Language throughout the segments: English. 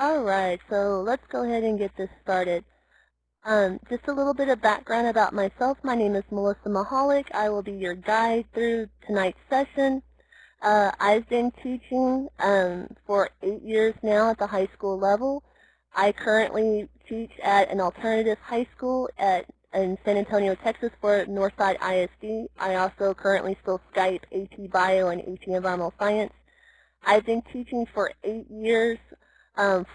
All right, so let's go ahead and get this started. Just a little bit of background about myself. My name is Michalak. I will be your guide through tonight's session. I've been teaching for 8 years now at the high school level. I currently teach at an alternative high school in San Antonio, Texas for Northside ISD. I also currently still Skype AP Bio and AP Environmental Science. I've been teaching for 8 years.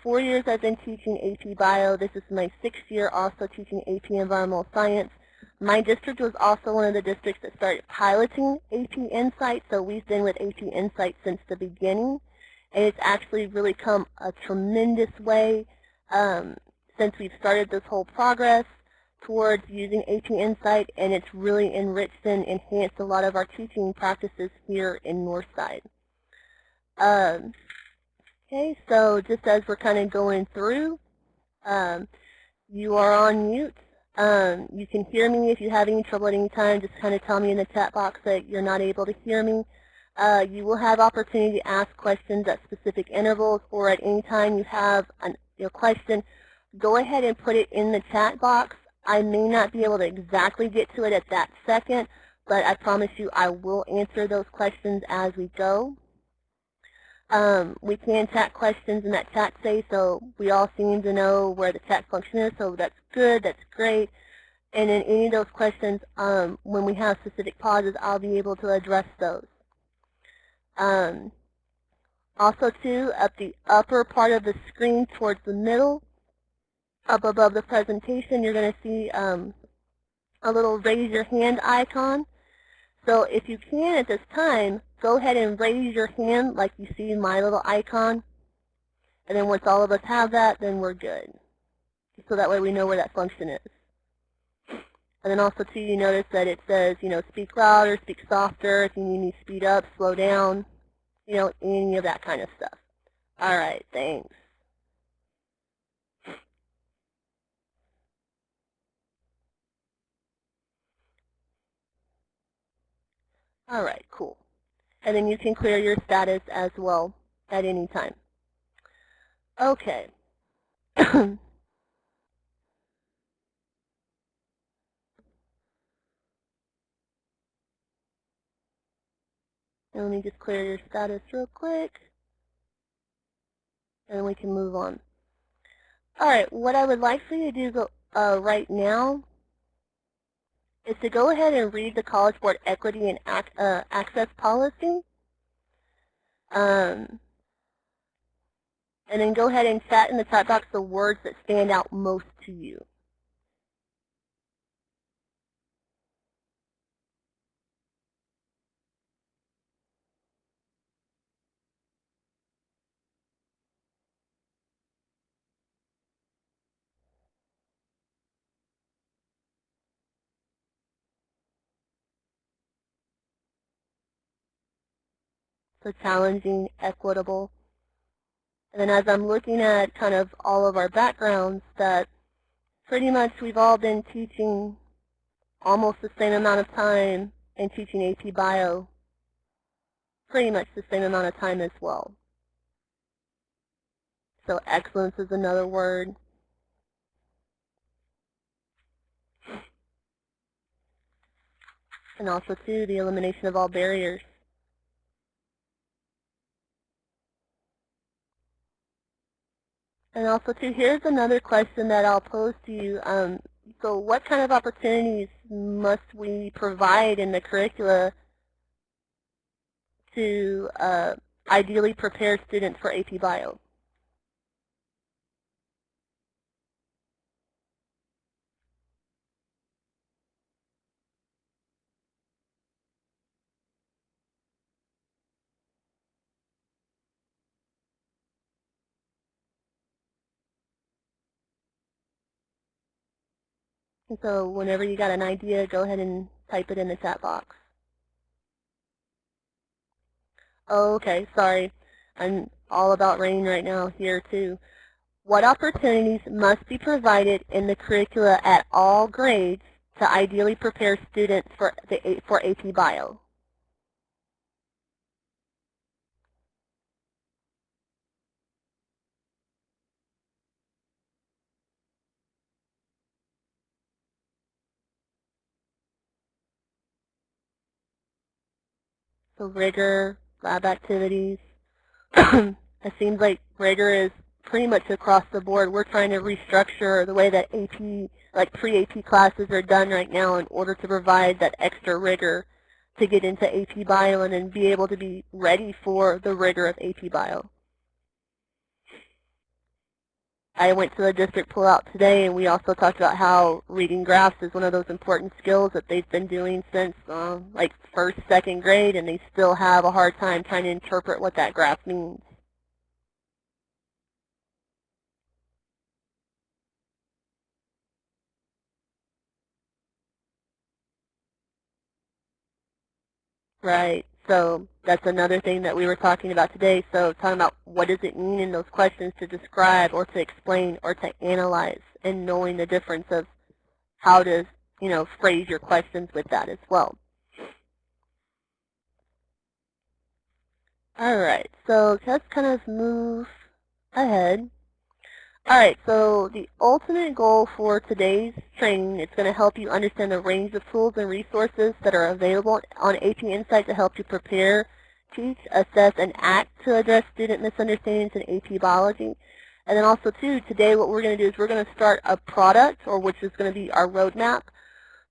4 years I've been teaching AP Bio. This is my 6th year also teaching AP Environmental Science. My district was also one of the districts that started piloting AP Insight, so we've been with AP Insight since the beginning. And it's actually really come a tremendous way since we've started this whole progress towards using AP Insight, and it's really enriched and enhanced a lot of our teaching practices here in Northside. Okay, so just as we're kind of going through, you are on mute. You can hear me. If you have any trouble at any time, just kind of tell me in the chat box that you're not able to hear me. You will have opportunity to ask questions at specific intervals, or at any time you have a question, go ahead and put it in the chat box. I may not be able to exactly get to it at that second, but I promise you I will answer those questions as we go. We can chat questions in that chat space, so we all seem to know where the chat function is, so that's good, that's great. And in any of those questions, when we have specific pauses, I'll be able to address those. Also, too, at the upper part of the screen towards the middle, up above the presentation, you're going to see a little raise your hand icon. So if you can at this time, go ahead and raise your hand like you see my little icon. And then once all of us have that, then we're good. So that way we know where that function is. And then also too, you notice that it says, speak louder, speak softer, if you need me to speed up, slow down, any of that kind of stuff. All right, thanks. All right, cool. And then you can clear your status as well at any time. Okay. And let me just clear your status real quick, and we can move on. All right, what I would like for you to do right now is to go ahead and read the College Board Equity and Access Policy. And then go ahead and chat in the chat box the words that stand out most to you. So challenging, equitable. And then as I'm looking at kind of all of our backgrounds, that pretty much we've all been teaching almost the same amount of time and teaching AP Bio pretty much the same amount of time as well. So excellence is another word. And also, too, the elimination of all barriers. And also, too, here's another question that I'll pose to you. So what kind of opportunities must we provide in the curricula to ideally prepare students for AP Bio? And so whenever you got an idea, go ahead and type it in the chat box. Oh, okay, sorry. I'm all about rain right now here, too. What opportunities must be provided in the curricula at all grades to ideally prepare students for AP Bio? So rigor, lab activities. It seems like rigor is pretty much across the board. We're trying to restructure the way that AP, like pre-AP classes are done right now in order to provide that extra rigor to get into AP Bio and then be able to be ready for the rigor of AP Bio. I went to the district pullout today, and we also talked about how reading graphs is one of those important skills that they've been doing since like first, second grade, and they still have a hard time trying to interpret what that graph means. Right. So that's another thing that we were talking about today. So talking about what does it mean in those questions to describe or to explain or to analyze, and knowing the difference of how to, phrase your questions with that as well. All right. So let's kind of move ahead. All right, so the ultimate goal for today's training is going to help you understand the range of tools and resources that are available on AP Insight to help you prepare, teach, assess, and act to address student misunderstandings in AP Biology. And then also, too, today what we're going to do is we're going to start a product, or which is going to be our roadmap,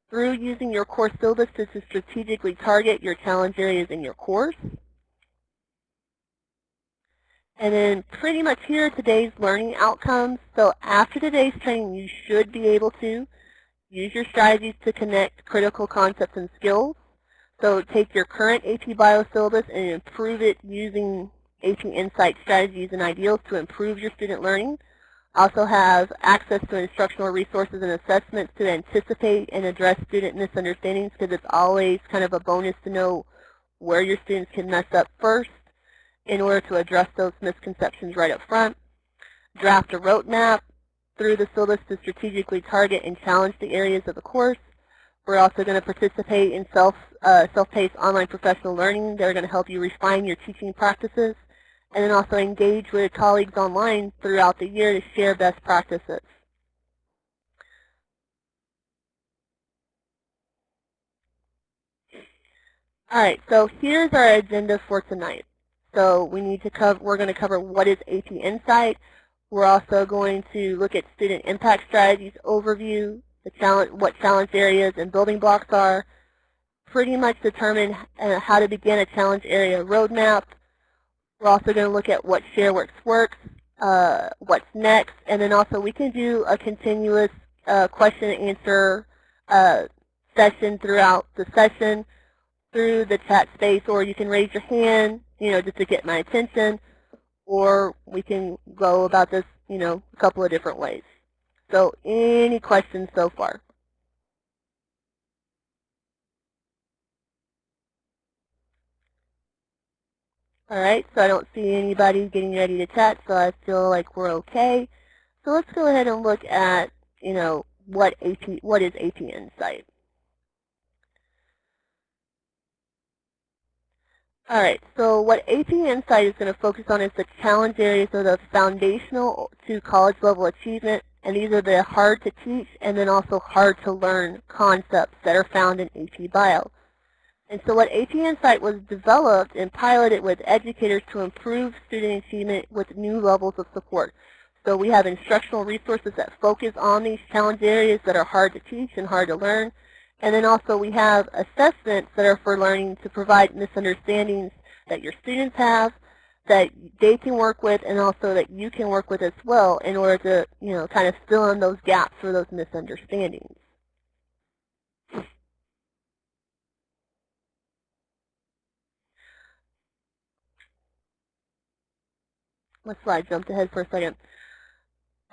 through using your course syllabus to strategically target your challenge areas in your course. And then pretty much here are today's learning outcomes. So after today's training, you should be able to use your strategies to connect critical concepts and skills. So take your current AP Bio syllabus and improve it using AP Insight strategies and ideals to improve your student learning. Also have access to instructional resources and assessments to anticipate and address student misunderstandings, because it's always kind of a bonus to know where your students can mess up first in order to address those misconceptions right up front. Draft a roadmap through the syllabus to strategically target and challenge the areas of the course. We're also going to participate in self-paced online professional learning. They're going to help you refine your teaching practices, and then also engage with colleagues online throughout the year to share best practices. All right, so here's our agenda for tonight. So we're going to cover what is AP Insight. We're also going to look at student impact strategies overview, what challenge areas and building blocks are, pretty much determine how to begin a challenge area roadmap. We're also going to look at what ShareWorks works, what's next, and then also we can do a continuous question and answer session throughout the session through the chat space, or you can raise your hand, just to get my attention, or we can go about this, a couple of different ways. So any questions so far? All right, so I don't see anybody getting ready to chat, so I feel like we're okay. So let's go ahead and look at, what is AP Insight. All right, so what AP Insight is going to focus on is the challenge areas of the foundational to college level achievement, and these are the hard to teach and then also hard to learn concepts that are found in AP Bio. And so what AP Insight was developed and piloted with educators to improve student achievement with new levels of support. So we have instructional resources that focus on these challenge areas that are hard to teach and hard to learn. And then also we have assessments that are for learning to provide misunderstandings that your students have, that they can work with, and also that you can work with as well in order to, kind of fill in those gaps for those misunderstandings. My slide jumped ahead for a second.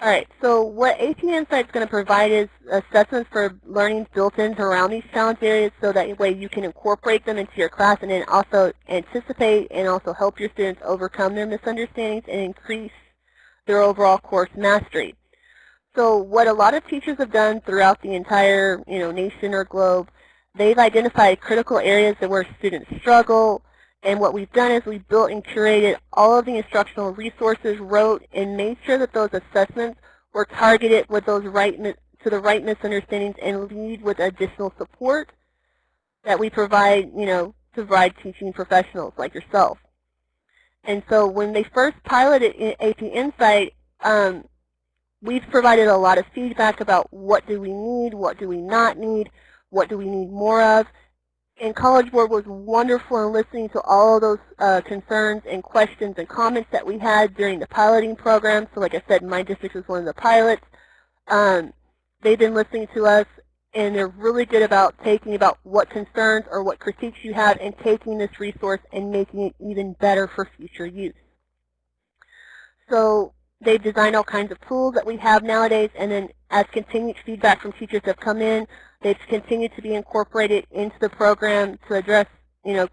All right, so what AP Insight is going to provide is assessments for learning built into around these challenge areas, so that way you can incorporate them into your class and then also anticipate and also help your students overcome their misunderstandings and increase their overall course mastery. So what a lot of teachers have done throughout the entire nation or globe, they've identified critical areas where students struggle. And what we've done is we've built and curated all of the instructional resources, wrote, and made sure that those assessments were targeted with those to the right misunderstandings and lead with additional support that we provide, provide teaching professionals like yourself. And so when they first piloted AP Insight, we've provided a lot of feedback about what do we need, what do we not need, what do we need more of. And College Board was wonderful in listening to all of those concerns and questions and comments that we had during the piloting program. So like I said, my district was one of the pilots. They've been listening to us, and they're really good about taking about what concerns or what critiques you have and taking this resource and making it even better for future use. So they've designed all kinds of tools that we have nowadays, and then as continued feedback from teachers have come in, they've continued to be incorporated into the program to address,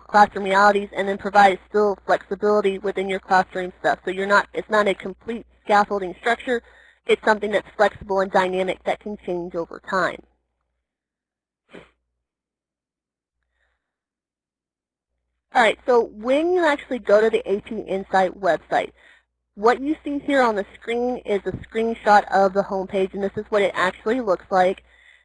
classroom realities, and then provide still flexibility within your classroom stuff. So it's not a complete scaffolding structure. It's something that's flexible and dynamic that can change over time. All right, so when you actually go to the AP Insight website, what you see here on the screen is a screenshot of the homepage, and this is what it actually looks like.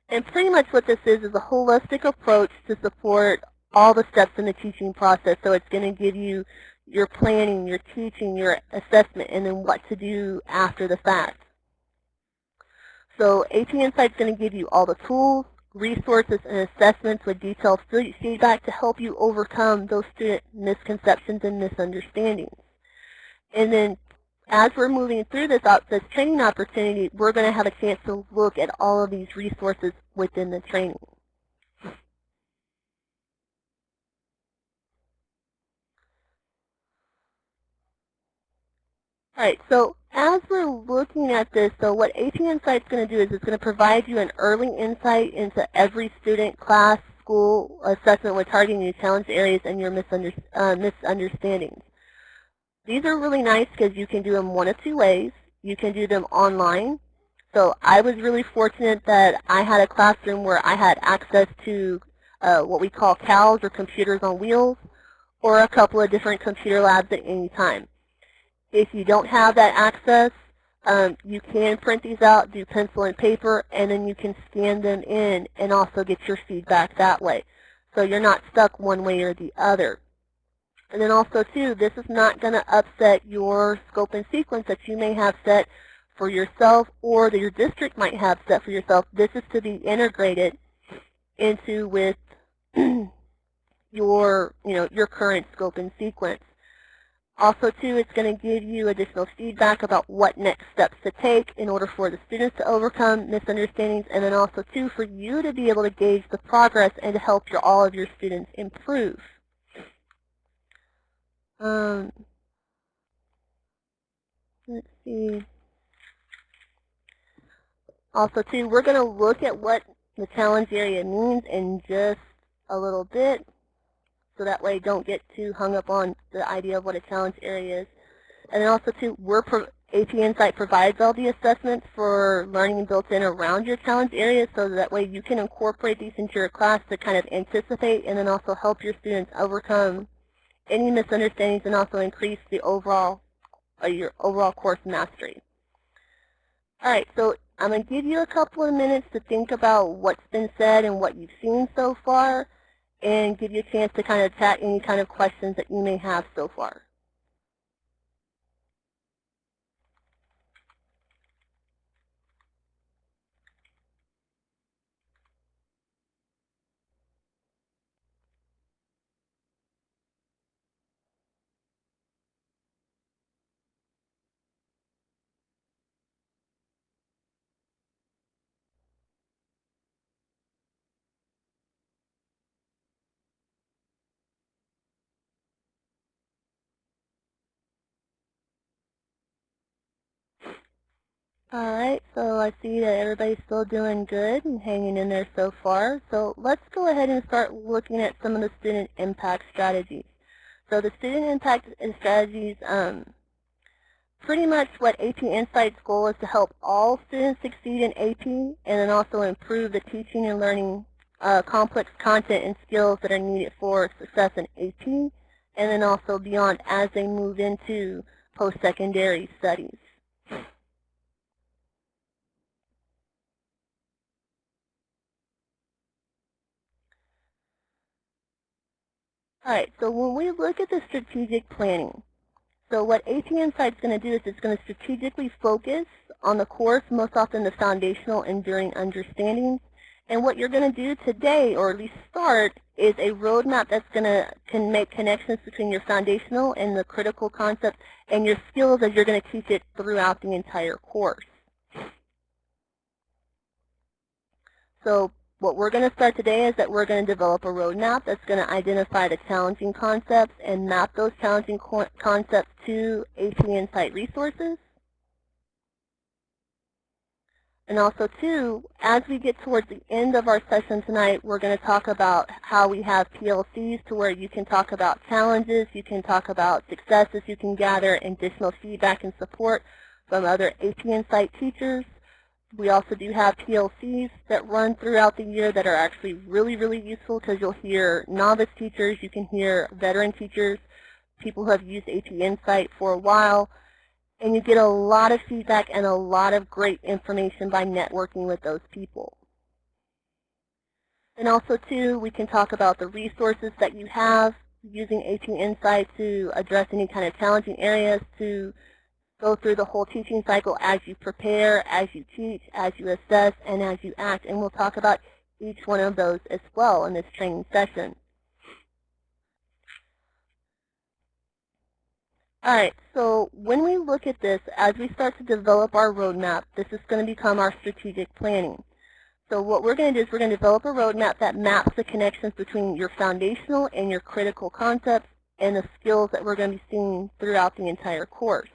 And pretty much what this is a holistic approach to support all the steps in the teaching process. So it's going to give you your planning, your teaching, your assessment, and then what to do after the fact. So AP Insight is going to give you all the tools, resources, and assessments with detailed feedback to help you overcome those student misconceptions and misunderstandings. And then as we're moving through this training opportunity, we're going to have a chance to look at all of these resources within the training. All right, so as we're looking at this, so what AP Insight is going to do is it's going to provide you an early insight into every student, class, school assessment with targeting your challenge areas and your misunderstandings. These are really nice because you can do them one of two ways. You can do them online. So I was really fortunate that I had a classroom where I had access to what we call CALs, or computers on wheels, or a couple of different computer labs at any time. If you don't have that access, you can print these out, do pencil and paper, and then you can scan them in and also get your feedback that way. So you're not stuck one way or the other. And then also, too, this is not going to upset your scope and sequence that you may have set for yourself or that your district might have set for yourself. This is to be integrated into with your current scope and sequence. Also, too, it's going to give you additional feedback about what next steps to take in order for the students to overcome misunderstandings, and then also, too, for you to be able to gauge the progress and to help all of your students improve. Let's see. Also, too, we're going to look at what the challenge area means in just a little bit, so that way don't get too hung up on the idea of what a challenge area is. And then also, too, AP Insight provides all the assessments for learning built in around your challenge areas, so that way you can incorporate these into your class to kind of anticipate and then also help your students overcome any misunderstandings and also increase the your overall course mastery. All right, so I'm going to give you a couple of minutes to think about what's been said and what you've seen so far, and give you a chance to kind of chat any kind of questions that you may have so far. All right, so I see that everybody's still doing good and hanging in there so far. So let's go ahead and start looking at some of the student impact strategies. So the student impact strategies, pretty much what AP Insight's goal is to help all students succeed in AP and then also improve the teaching and learning complex content and skills that are needed for success in AP and then also beyond as they move into post-secondary studies. All right, so when we look at the strategic planning, so what AT Insight's going to do is it's going to strategically focus on the course, most often the foundational enduring understandings. And what you're going to do today, or at least start, is a roadmap that's going to can make connections between your foundational and the critical concepts and your skills as you're going to teach it throughout the entire course. So what we're going to start today is that we're going to develop a roadmap that's going to identify the challenging concepts and map those challenging concepts to AT Insight resources. And also, too, as we get towards the end of our session tonight, we're going to talk about how we have PLCs to where you can talk about challenges, you can talk about successes, you can gather additional feedback and support from other AT Insight teachers. We also do have PLCs that run throughout the year that are actually really, really useful because you'll hear novice teachers, you can hear veteran teachers, people who have used AT Insight for a while, and you get a lot of feedback and a lot of great information by networking with those people. And also, too, we can talk about the resources that you have using AT Insight to address any kind of challenging areas, to go through the whole teaching cycle as you prepare, as you teach, as you assess, and as you act. And we'll talk about each one of those as well in this training session. All right, so when we look at this, as we start to develop our roadmap, this is going to become our strategic planning. So what we're going to do is we're going to develop a roadmap that maps the connections between your foundational and your critical concepts and the skills that we're going to be seeing throughout the entire course.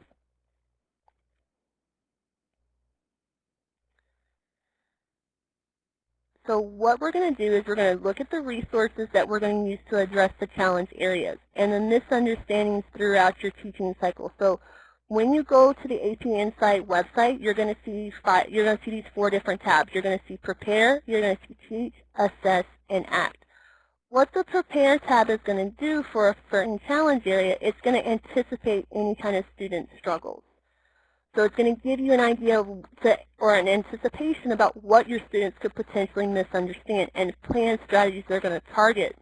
So what we're going to do is we're going to look at the resources that we're going to use to address the challenge areas and the misunderstandings throughout your teaching cycle. So when you go to the AT Insight website, you're going to see these 4 different tabs. You're going to see Prepare, you're going to see Teach, Assess, and Act. What the Prepare tab is going to do for a certain challenge area, it's going to anticipate any kind of student struggles. So it's going to give you an idea or an anticipation about what your students could potentially misunderstand and plan strategies that are going to target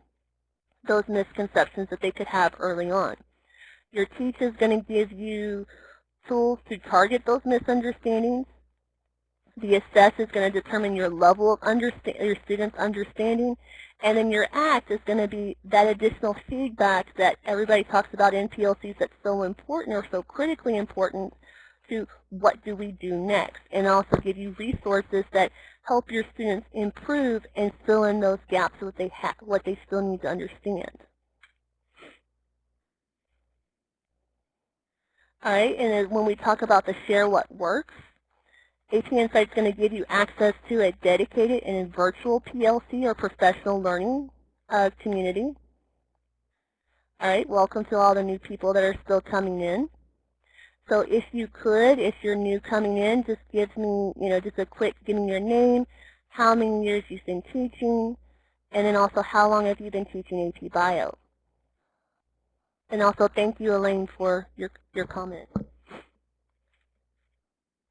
those misconceptions that they could have early on. Your Teach is going to give you tools to target those misunderstandings. The Assess is going to determine your level of your students' understanding. And then your Act is going to be that additional feedback that everybody talks about in PLCs that's so important or so critically important to what do we do next, and also give you resources that help your students improve and fill in those gaps what they still need to understand. All right, and then when we talk about the Share What Works, AT Insight is going to give you access to a dedicated and virtual PLC or professional learning community. All right, welcome to all the new people that are still coming in. So if you're new coming in, just give me, just a quick, give me your name, how many years you've been teaching, and then also how long have you been teaching AP Bio. And also thank you, Elaine, for your comment.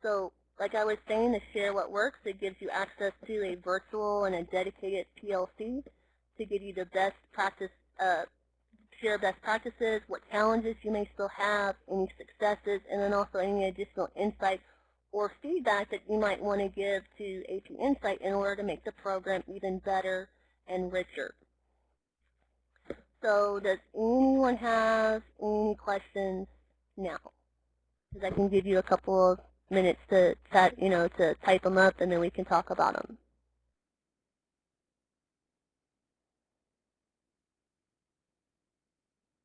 So like I was saying, to Share What Works, it gives you access to a virtual and a dedicated PLC to give you the best practice, share best practices, what challenges you may still have, any successes, and then also any additional insight or feedback that you might want to give to AP Insight in order to make the program even better and richer. So does anyone have any questions now? Because I can give you a couple of minutes to chat, to type them up, and then we can talk about them.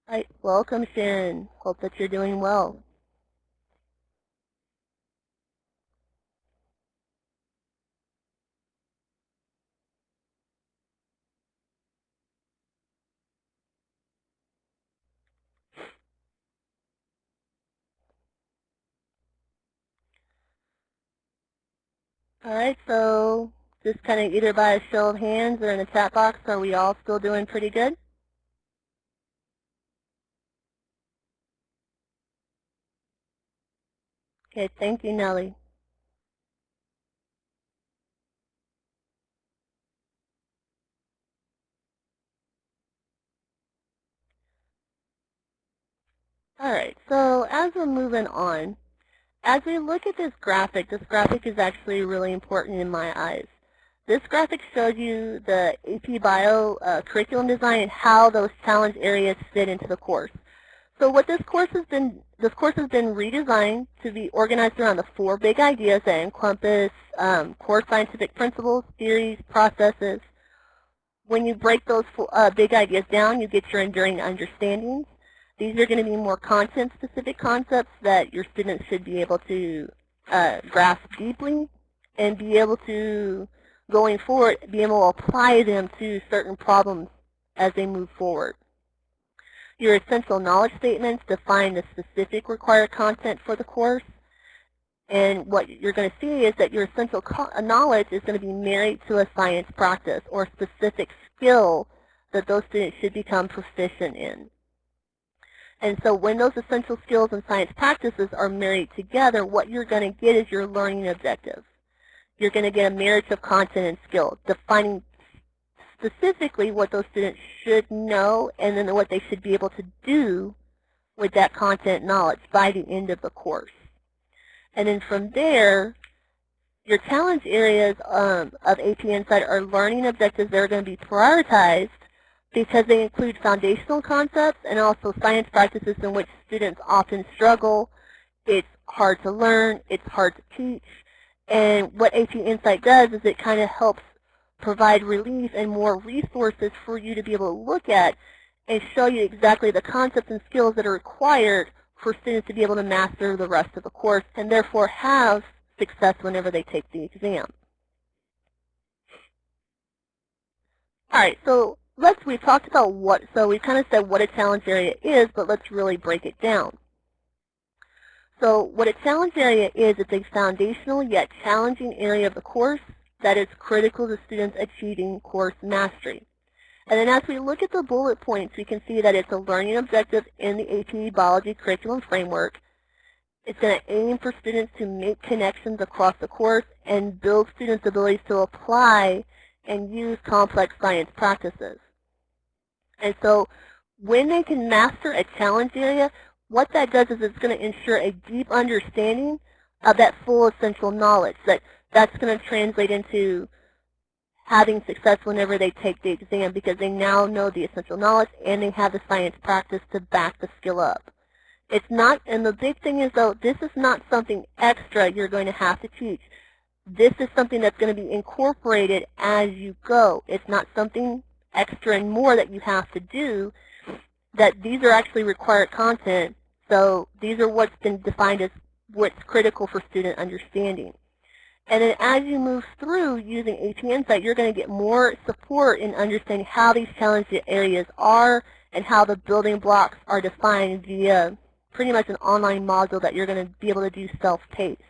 All right, welcome, Sharon. Hope that you're doing well. All right, so just kind of either by a show of hands or in the chat box, are we all still doing pretty good? Okay, thank you, Nellie. All right, so as we're moving on, as we look at this graphic is actually really important in my eyes. This graphic shows you the AP Bio curriculum design and how those challenge areas fit into the course. So what this course has been redesigned to be organized around the 4 big ideas that encompass core scientific principles, theories, processes. When you break those big ideas down, you get your enduring understandings. These are going to be more content-specific concepts that your students should be able to grasp deeply and be able to, going forward, be able to apply them to certain problems as they move forward. Your essential knowledge statements define the specific required content for the course. And what you're going to see is that your essential knowledge is going to be married to a science practice or specific skill that those students should become proficient in. And so when those essential skills and science practices are married together, what you're going to get is your learning objective. You're going to get a marriage of content and skill, defining specifically what those students should know and then what they should be able to do with that content knowledge by the end of the course. And then from there, your challenge areas of AP Insight are learning objectives that are going to be prioritized because they include foundational concepts and also science practices in which students often struggle. It's hard to learn, it's hard to teach, and what AP Insight does is it kind of helps provide relief and more resources for you to be able to look at and show you exactly the concepts and skills that are required for students to be able to master the rest of the course and therefore have success whenever they take the exam. All right, so we've talked about we kind of said what a challenge area is, but let's really break it down. So what a challenge area is, it's a foundational yet challenging area of the course that is critical to students achieving course mastery. And then as we look at the bullet points, we can see that it's a learning objective in the AP Biology curriculum framework. It's going to aim for students to make connections across the course and build students' abilities to apply and use complex science practices. And so when they can master a challenge area, what that does is it's going to ensure a deep understanding of that full essential knowledge. That's going to translate into having success whenever they take the exam because they now know the essential knowledge and they have the science practice to back the skill up. It's not, and the big thing is though, this is not something extra you're going to have to teach. This is something that's going to be incorporated as you go. It's not something extra and more that you have to do, that these are actually required content. So these are what's been defined as what's critical for student understanding. And then as you move through using AP Insight, you're going to get more support in understanding how these challenge areas are and how the building blocks are defined via pretty much an online module that you're going to be able to do self-paced.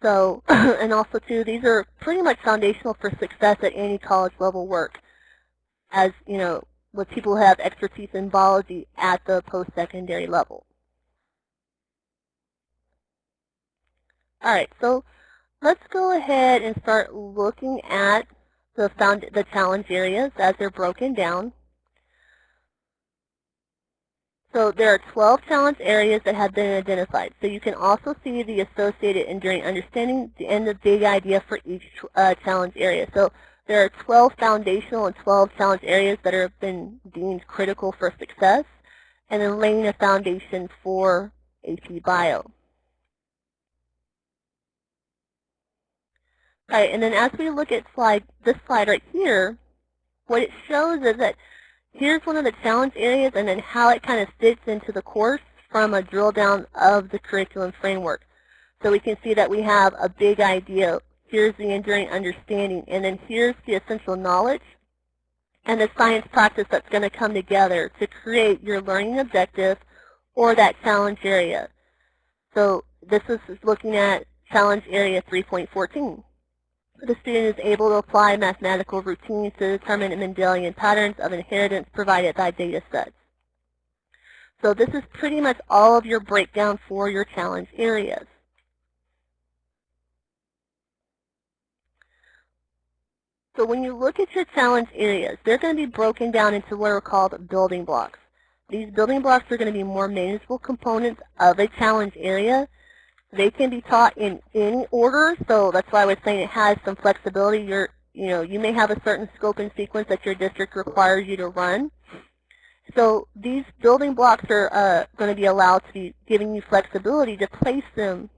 So, and also too, these are pretty much foundational for success at any college level work, as, you know, with people who have expertise in biology at the post-secondary level. All right, so let's go ahead and start looking at the challenge areas as they're broken down. So there are 12 challenge areas that have been identified. So you can also see the associated enduring understanding and the big idea for each challenge area. So there are 12 foundational and 12 challenge areas that have been deemed critical for success, and then laying a foundation for AP Bio. All right, and then as we look at this slide right here, what it shows is that here's one of the challenge areas and then how it kind of fits into the course from a drill down of the curriculum framework. So we can see that we have a big idea. Here's the enduring understanding, and then here's the essential knowledge and the science practice that's going to come together to create your learning objective or that challenge area. So this is looking at challenge area 3.14. The student is able to apply mathematical routines to determine Mendelian patterns of inheritance provided by data sets. So this is pretty much all of your breakdown for your challenge areas. So when you look at your challenge areas, they're going to be broken down into what are called building blocks. These building blocks are going to be more manageable components of a challenge area. They can be taught in any order, so that's why I was saying it has some flexibility. You may have a certain scope and sequence that your district requires you to run. So these building blocks are going to be allowed to be giving you flexibility to place them,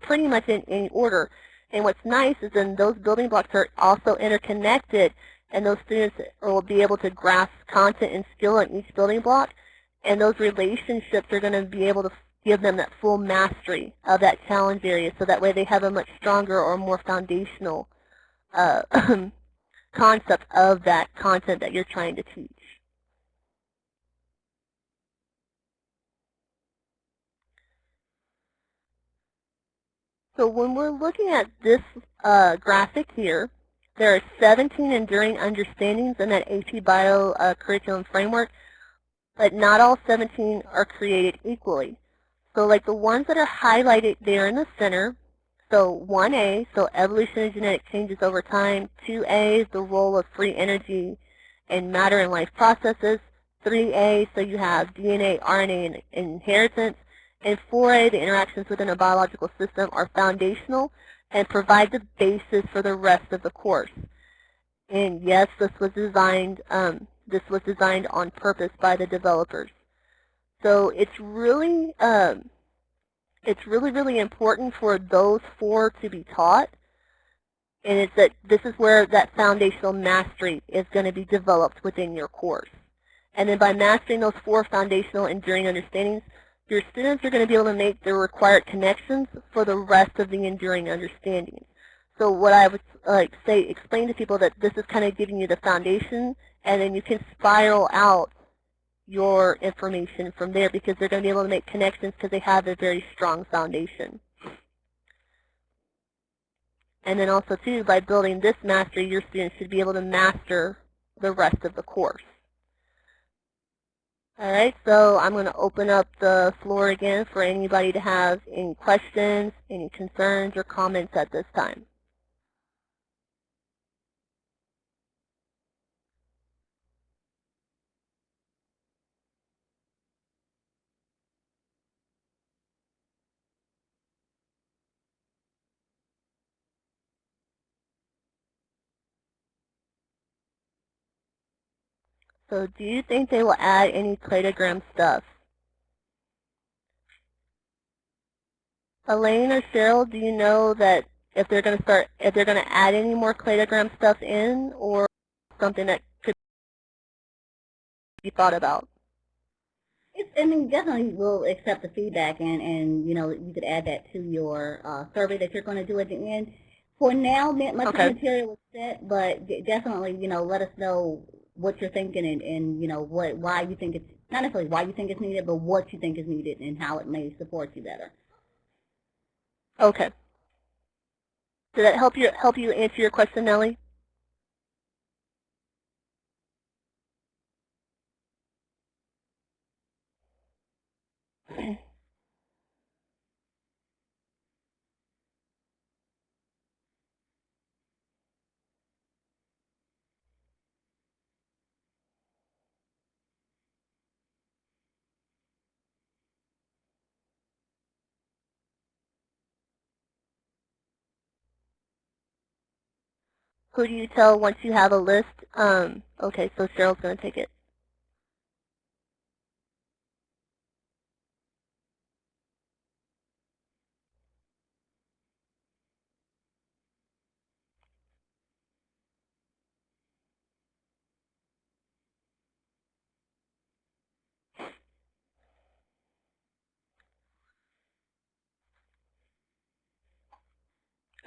pretty much in any order. And what's nice is then those building blocks are also interconnected, and those students will be able to grasp content and skill in each building block, and those relationships are going to be able to give them that full mastery of that challenge area, so that way they have a much stronger or more foundational concept of that content that you're trying to teach. So when we're looking at this graphic here, there are 17 enduring understandings in that AP Bio curriculum framework, but not all 17 are created equally. So like the ones that are highlighted there in the center, so 1A, so evolution and genetic changes over time. 2A is the role of free energy and matter in life processes. 3A, so you have DNA, RNA, and inheritance. And 4A, the interactions within a biological system are foundational and provide the basis for the rest of the course. And yes, this was designed on purpose by the developers. So it's really really important for those 4 to be taught, and it's that this is where that foundational mastery is going to be developed within your course. And then by mastering those 4 foundational enduring understandings, your students are going to be able to make the required connections for the rest of the enduring understandings. So what I would explain to people that this is kind of giving you the foundation, and then you can spiral out your information from there, because they're going to be able to make connections because they have a very strong foundation. And then also, too, by building this mastery, your students should be able to master the rest of the course. All right, so I'm going to open up the floor again for anybody to have any questions, any concerns, or comments at this time. So do you think they will add any cladogram stuff? Elaine or Cheryl, do you know that if they're going to add any more cladogram stuff in, or something that could be thought about? I mean, definitely we'll accept the feedback, and you could add that to your survey that you're going to do at the end. For now, much of the material is set, but definitely, let us know what you're thinking, and why you think it's, not necessarily why you think it's needed, but what you think is needed and how it may support you better. Okay. Did that help you answer your question, Nellie? Who do you tell once you have a list? Okay, so Cheryl's going to take it.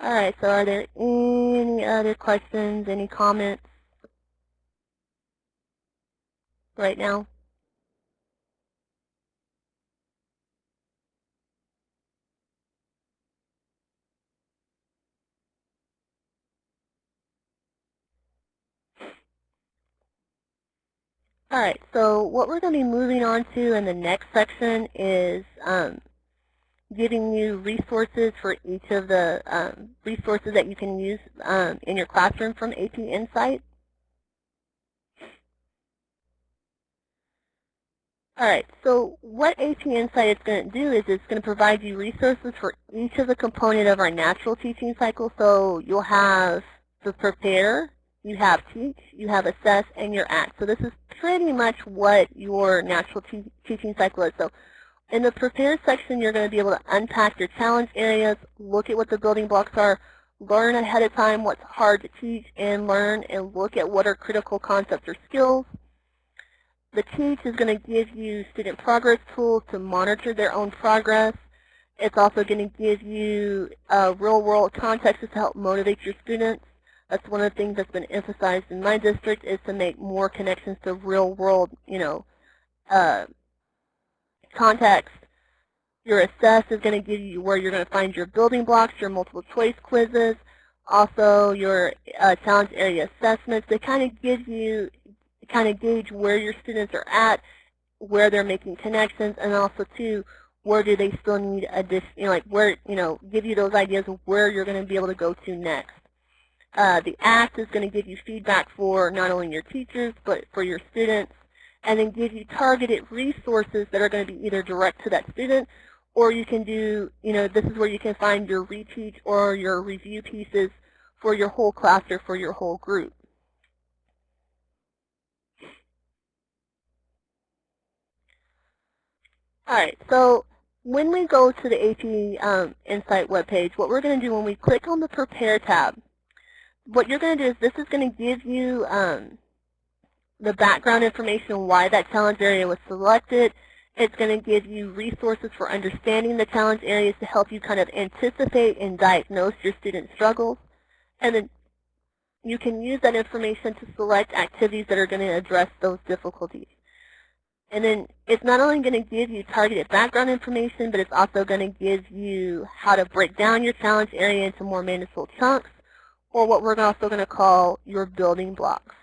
All right, so are there any other questions, any comments right now? All right, so what we're going to be moving on to in the next section is giving you resources for each of the resources that you can use in your classroom from AP Insight. All right, so what AP Insight is going to do is it's going to provide you resources for each of the component of our natural teaching cycle. So you'll have the prepare, you have teach, you have assess, and your act. So this is pretty much what your natural teaching cycle is. So in the prepare section, you're going to be able to unpack your challenge areas, look at what the building blocks are, learn ahead of time what's hard to teach, and learn and look at what are critical concepts or skills. The teach is going to give you student progress tools to monitor their own progress. It's also going to give you real-world context to help motivate your students. That's one of the things that's been emphasized in my district is to make more connections to real-world, context. Your assess is going to give you where you're going to find your building blocks, your multiple choice quizzes, also your challenge area assessments. They kind of give you, kind of gauge where your students are at, where they're making connections, and also too, where do they still need additional, like where, give you those ideas of where you're going to be able to go to next. The ACT is going to give you feedback for not only your teachers, but for your students, and then give you targeted resources that are going to be either direct to that student, or you can do, this is where you can find your reteach or your review pieces for your whole class or for your whole group. All right, so when we go to the AP Insight webpage, what we're going to do when we click on the Prepare tab, what you're going to do is this is going to give you the background information why that challenge area was selected. It's going to give you resources for understanding the challenge areas to help you kind of anticipate and diagnose your student struggles. And then you can use that information to select activities that are going to address those difficulties. And then it's not only going to give you targeted background information, but it's also going to give you how to break down your challenge area into more manageable chunks, or what we're also going to call your building blocks.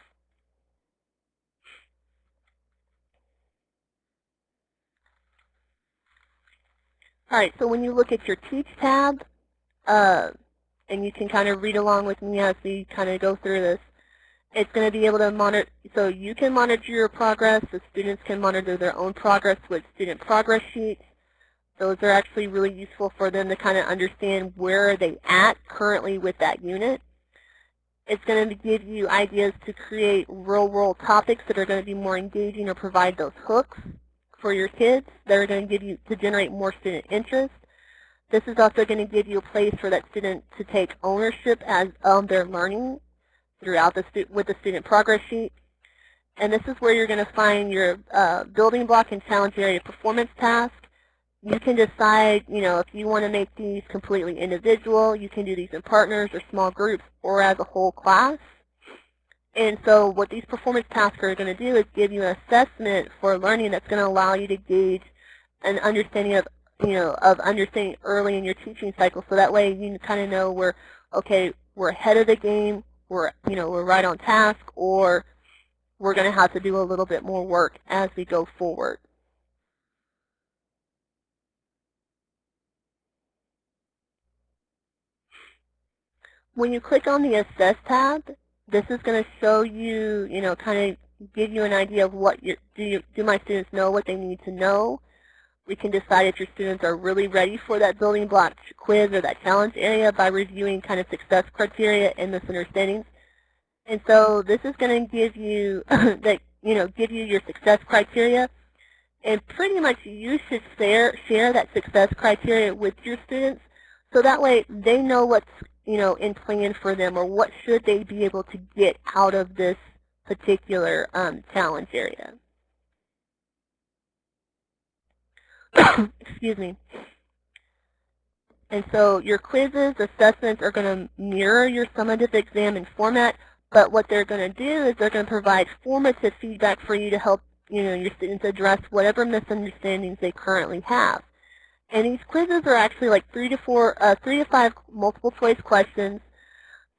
All right, so when you look at your Teach tab, and you can kind of read along with me as we kind of go through this, it's going to be able to monitor, so you can monitor your progress, the students can monitor their own progress with student progress sheets. Those are actually really useful for them to kind of understand where are they at currently with that unit. It's going to give you ideas to create real-world topics that are going to be more engaging or provide those hooks for your kids that are going to give you to generate more student interest. This is also going to give you a place for that student to take ownership as their learning throughout with the student progress sheet. And this is where you're going to find your building block and challenge area performance task. You can decide, if you want to make these completely individual, you can do these in partners or small groups or as a whole class. And so what these performance tasks are going to do is give you an assessment for learning that's going to allow you to gauge an understanding of, of understanding early in your teaching cycle. So that way you kind of know where, okay, we're ahead of the game, we're right on task, or we're going to have to do a little bit more work as we go forward. When you click on the Assess tab, this is going to show you, kind of give you an idea of what do my students know what they need to know. We can decide if your students are really ready for that building block quiz or that challenge area by reviewing kind of success criteria and misunderstandings. And so this is going to give you give you your success criteria, and pretty much you should share that success criteria with your students, so that way they know what's in plan for them, or what should they be able to get out of this particular challenge area. Excuse me. And so your quizzes, assessments are going to mirror your summative exam in format, but what they're going to do is they're going to provide formative feedback for you to help your students address whatever misunderstandings they currently have. And these quizzes are actually like 3 to 5 multiple choice questions.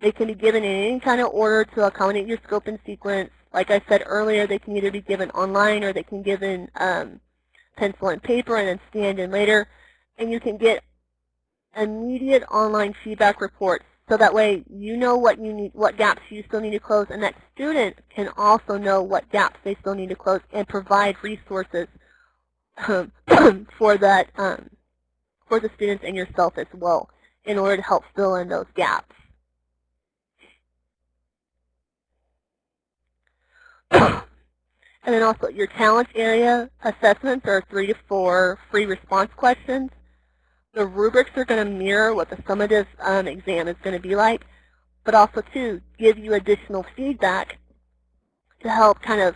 They can be given in any kind of order to accommodate your scope and sequence. Like I said earlier, they can either be given online or they can be given pencil and paper and then scanned in later. And you can get immediate online feedback reports, so that way you know what gaps you still need to close, and that student can also know what gaps they still need to close and provide resources for that for the students and yourself as well, in order to help fill in those gaps. And then also your challenge area assessments are 3 to 4 free response questions. The rubrics are going to mirror what the summative exam is going to be like, but also to give you additional feedback to help kind of,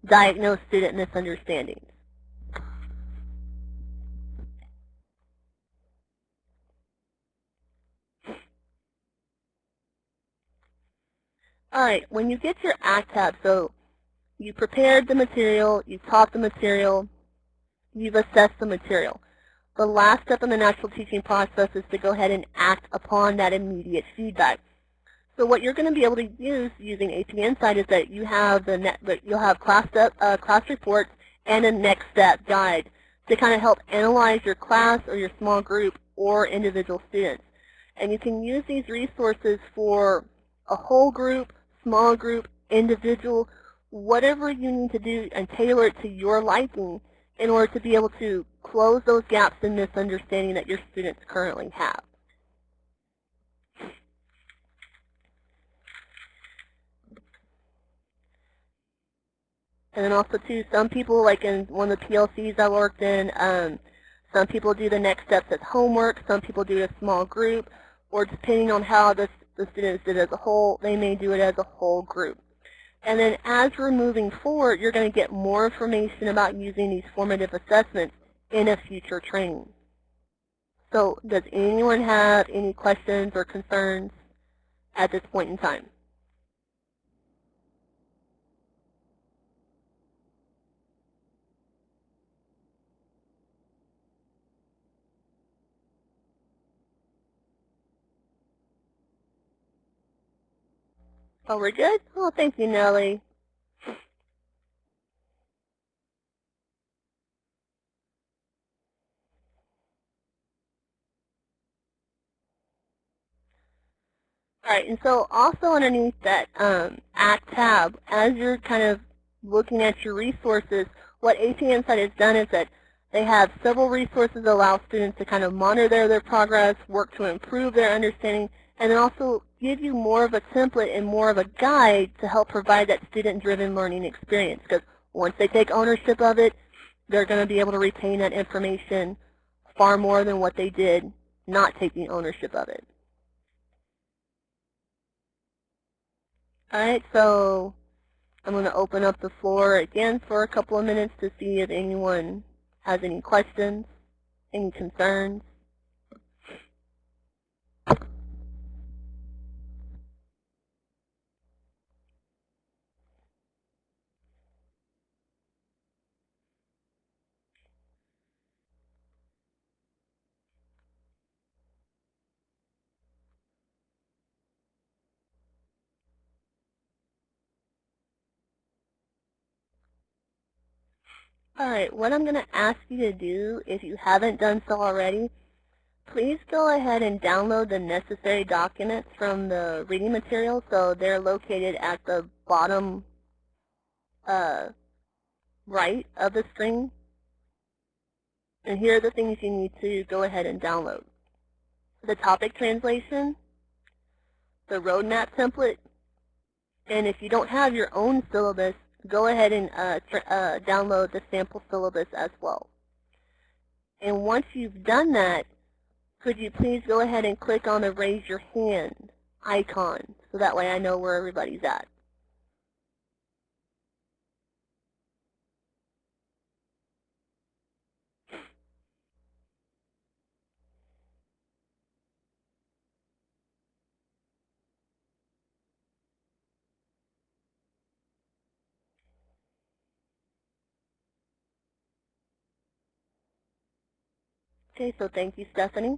diagnose student misunderstandings. All right, when you get your ACT tab, so you prepared the material, you taught the material, you've assessed the material. The last step in the natural teaching process is to go ahead and act upon that immediate feedback. So what you're going to be able to use using AP Insight is that you'll have class reports and a next step guide to kind of help analyze your class or your small group or individual students. And you can use these resources for a whole group, small group, individual, whatever you need to do, and tailor it to your liking in order to be able to close those gaps in misunderstanding that your students currently have. And then also too, some people, like in one of the PLCs I worked in, some people do the next steps as homework, some people do a small group, or depending on how the students did as a whole, they may do it as a whole group. And then as we're moving forward, you're going to get more information about using these formative assessments in a future training. So does anyone have any questions or concerns at this point in time? Oh, we're good? Oh, thank you, Nellie. All right, and so also underneath that ACT tab, as you're kind of looking at your resources, what AP Insight has done is that they have several resources that allow students to kind of monitor their progress, work to improve their understanding, and then also give you more of a template and more of a guide to help provide that student-driven learning experience. Because once they take ownership of it, they're going to be able to retain that information far more than what they did not taking ownership of it. All right, so I'm going to open up the floor again for a couple of minutes to see if anyone has any questions, any concerns. All right, what I'm going to ask you to do, if you haven't done so already, please go ahead and download the necessary documents from the reading material. So they're located at the bottom right of the screen. And here are the things you need to go ahead and download. The topic translation, the roadmap template, and if you don't have your own syllabus, go ahead and download the sample syllabus as well. And once you've done that, could you please go ahead and click on the raise your hand icon so that way I know where everybody's at. Okay, so thank you, Stephanie.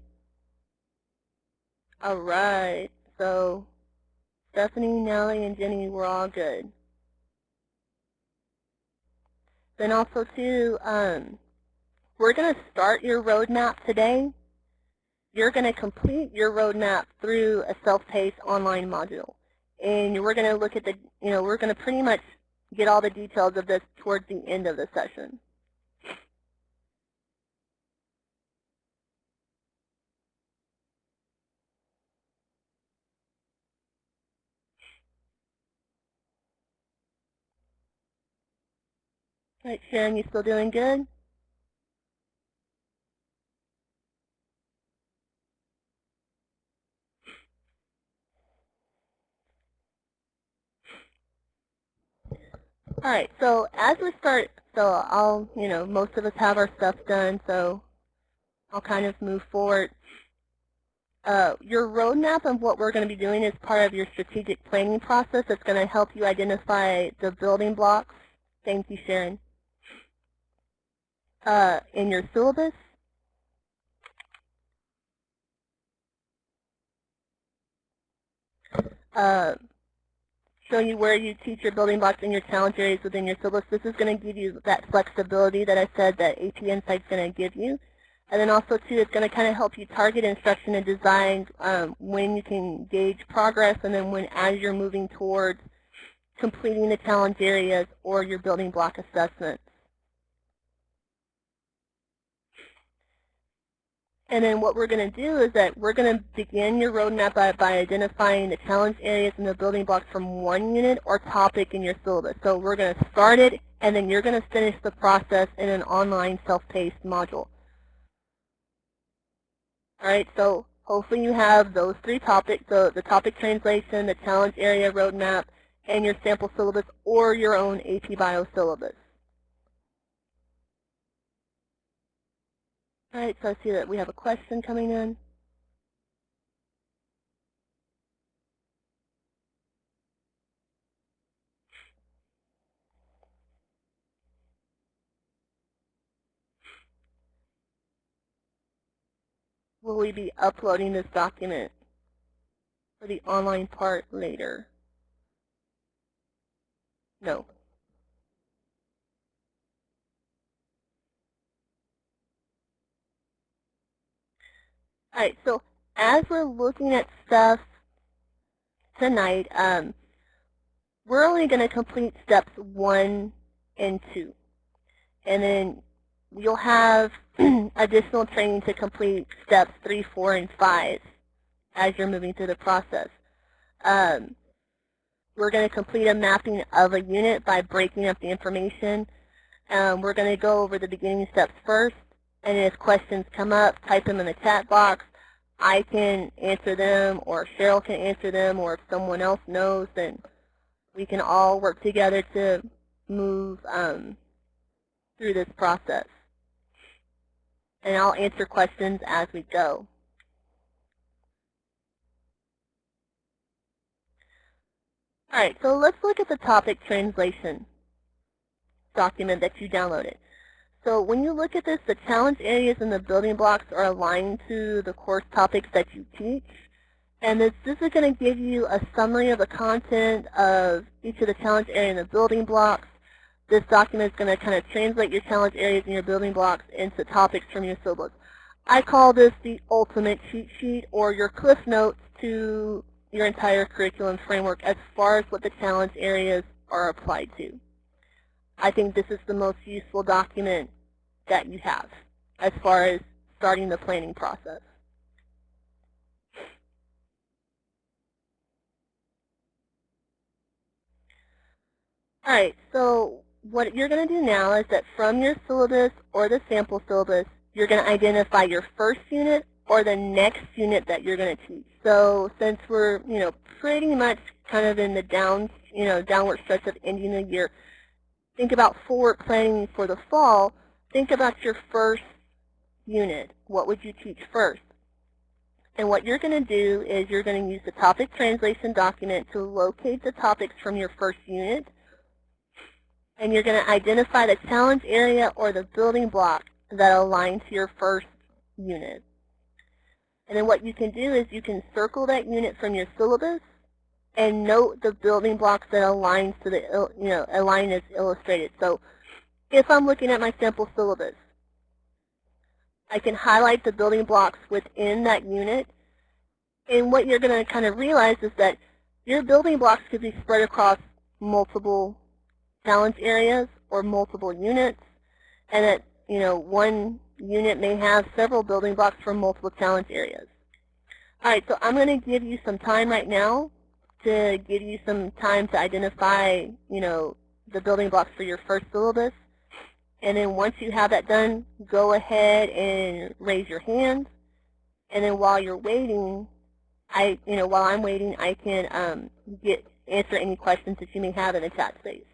All right, so Stephanie, Nellie, and Jenny were all good. Then also too, we're going to start your roadmap today. You're going to complete your roadmap through a self-paced online module. And we're going to look at the, we're going to pretty much get all the details of this towards the end of the session. All right, Sharon, you still doing good? All right, so as we start, most of us have our stuff done, so I'll kind of move forward. Your roadmap of what we're going to be doing is part of your strategic planning process. It's going to help you identify the building blocks. Thank you, Sharon. In your syllabus. Show you where you teach your building blocks in your challenge areas within your syllabus. This is going to give you that flexibility that I said that AT Insight is going to give you. And then also, too, it's going to kind of help you target instruction and design when you can gauge progress, and then when as you're moving towards completing the challenge areas or your building block assessments. And then what we're going to do is that we're going to begin your roadmap by identifying the challenge areas and the building blocks from one unit or topic in your syllabus. So we're going to start it, and then you're going to finish the process in an online self-paced module. All right, so hopefully you have those three topics, the topic translation, the challenge area roadmap, and your sample syllabus or your own AP Bio syllabus. All right, so I see that we have a question coming in. Will we be uploading this document for the online part later? No. All right, so as we're looking at stuff tonight, we're only going to complete steps 1 and 2. And then you'll have additional training to complete steps 3, 4, and 5 as you're moving through the process. We're going to complete a mapping of a unit by breaking up the information. We're going to go over the beginning steps first, and if questions come up, type them in the chat box. I can answer them, or Cheryl can answer them, or if someone else knows, then we can all work together to move through this process. And I'll answer questions as we go. All right, so let's look at the topic translation document that you downloaded. So when you look at this, the challenge areas and the building blocks are aligned to the course topics that you teach. And this is going to give you a summary of the content of each of the challenge area and the building blocks. This document is going to kind of translate your challenge areas and your building blocks into topics from your syllabus. I call this the ultimate cheat sheet, or your cliff notes to your entire curriculum framework as far as what the challenge areas are applied to. I think this is the most useful document that you have as far as starting the planning process. All right, so what you're going to do now is that from your syllabus or the sample syllabus, you're going to identify your first unit or the next unit that you're going to teach. So since we're, pretty much kind of in the downward stretch of ending the year, think about forward planning for the fall. Think about your first unit. What would you teach first? And what you're going to do is you're going to use the topic translation document to locate the topics from your first unit. And you're going to identify the challenge area or the building block that align to your first unit. And then what you can do is you can circle that unit from your syllabus and note the building blocks that align to the, align as illustrated. So if I'm looking at my sample syllabus, I can highlight the building blocks within that unit. And what you're going to kind of realize is that your building blocks could be spread across multiple challenge areas or multiple units, and that one unit may have several building blocks from multiple challenge areas. All right, so I'm going to give you some time right now to give you some time to identify the building blocks for your first syllabus. And then once you have that done, go ahead and raise your hand. And then while you're waiting, while I'm waiting, I can answer any questions that you may have in the chat space.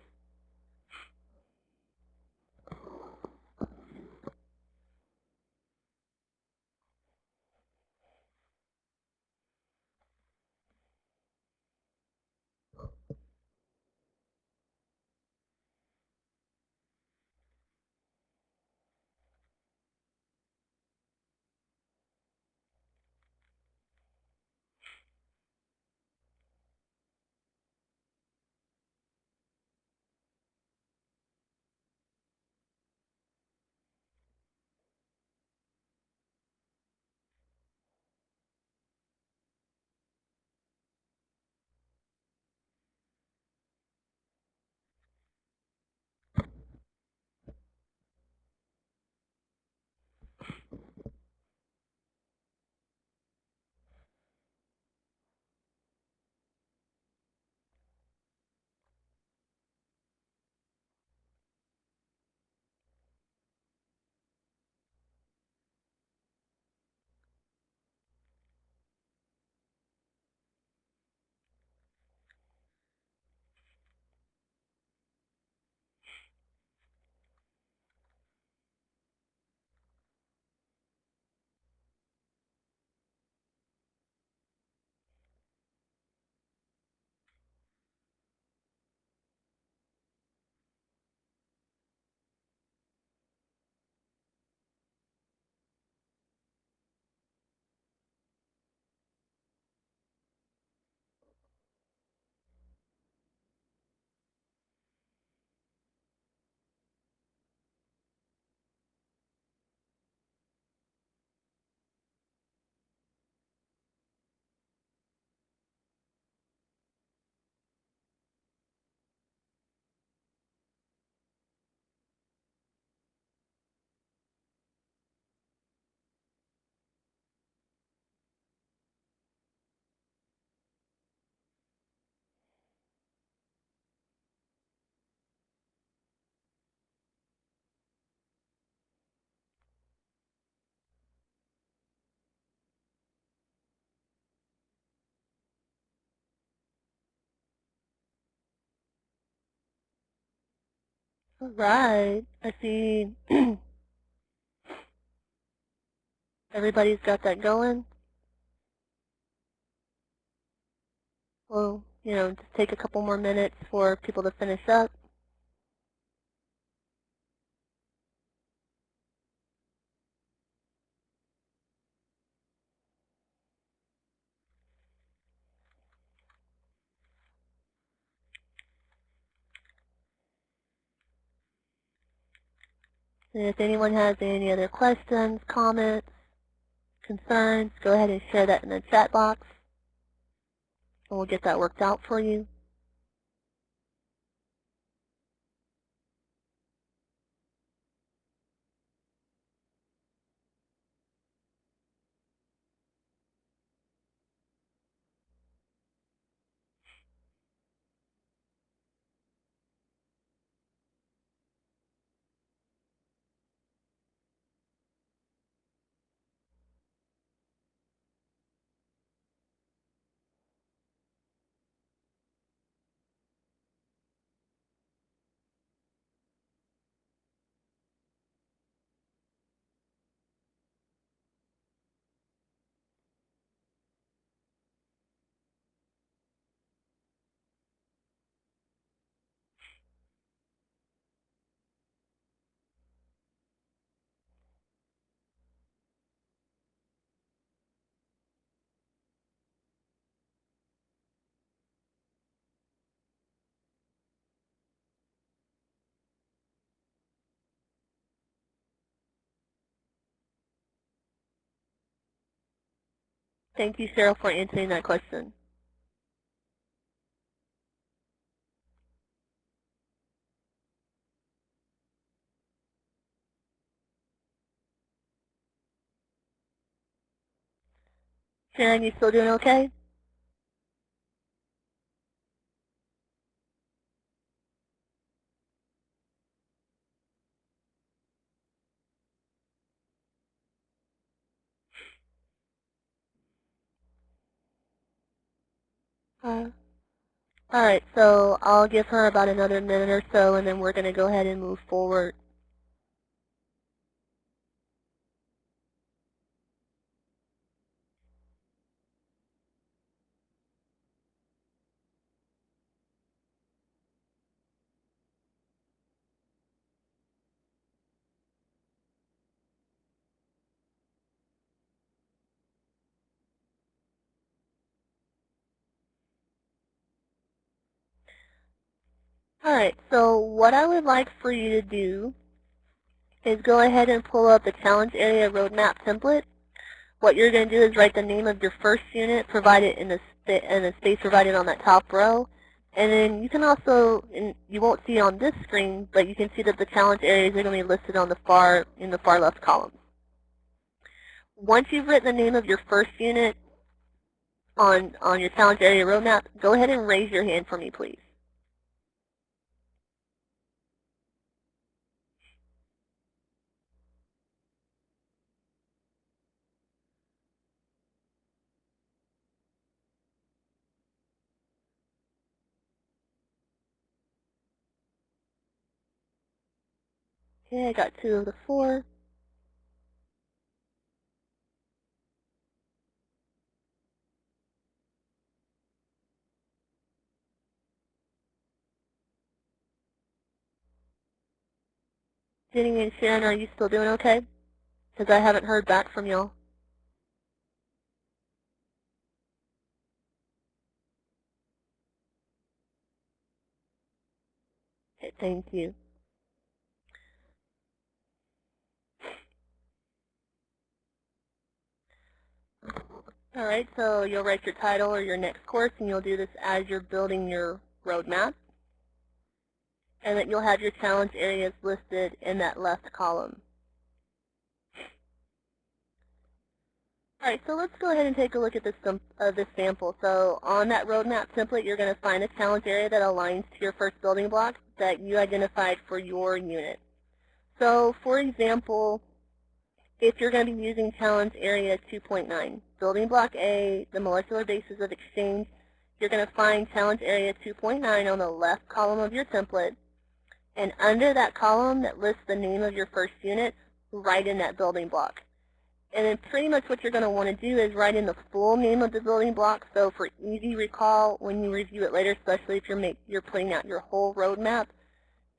All right. I see everybody's got that going. Well, just take a couple more minutes for people to finish up. And if anyone has any other questions, comments, concerns, go ahead and share that in the chat box, and we'll get that worked out for you. Thank you, Cheryl, for answering that question. Sharon, you still doing okay? Uh, Alright, so I'll give her about another minute or so, and then we're going to go ahead and move forward. Alright, so what I would like for you to do is go ahead and pull up the challenge area roadmap template. What you're going to do is write the name of your first unit, provide it in the space provided on that top row. And then you can also, and you won't see it on this screen, but you can see that the challenge areas are going to be listed on in the far left column. Once you've written the name of your first unit on your challenge area roadmap, go ahead and raise your hand for me, please. Okay, I got 2 of the 4. Jenny and Sharon, are you still doing okay? Because I haven't heard back from y'all. Okay, thank you. All right, so you'll write your title or your next course, and you'll do this as you're building your roadmap. And that you'll have your challenge areas listed in that left column. All right, so let's go ahead and take a look at this sample. So on that roadmap template, you're going to find a challenge area that aligns to your first building block that you identified for your unit. So for example, if you're going to be using challenge area 2.9, building block A, the molecular basis of exchange, you're going to find challenge area 2.9 on the left column of your template. And under that column that lists the name of your first unit, write in that building block. And then pretty much what you're going to want to do is write in the full name of the building block. So for easy recall, when you review it later, especially if you're putting out your whole roadmap,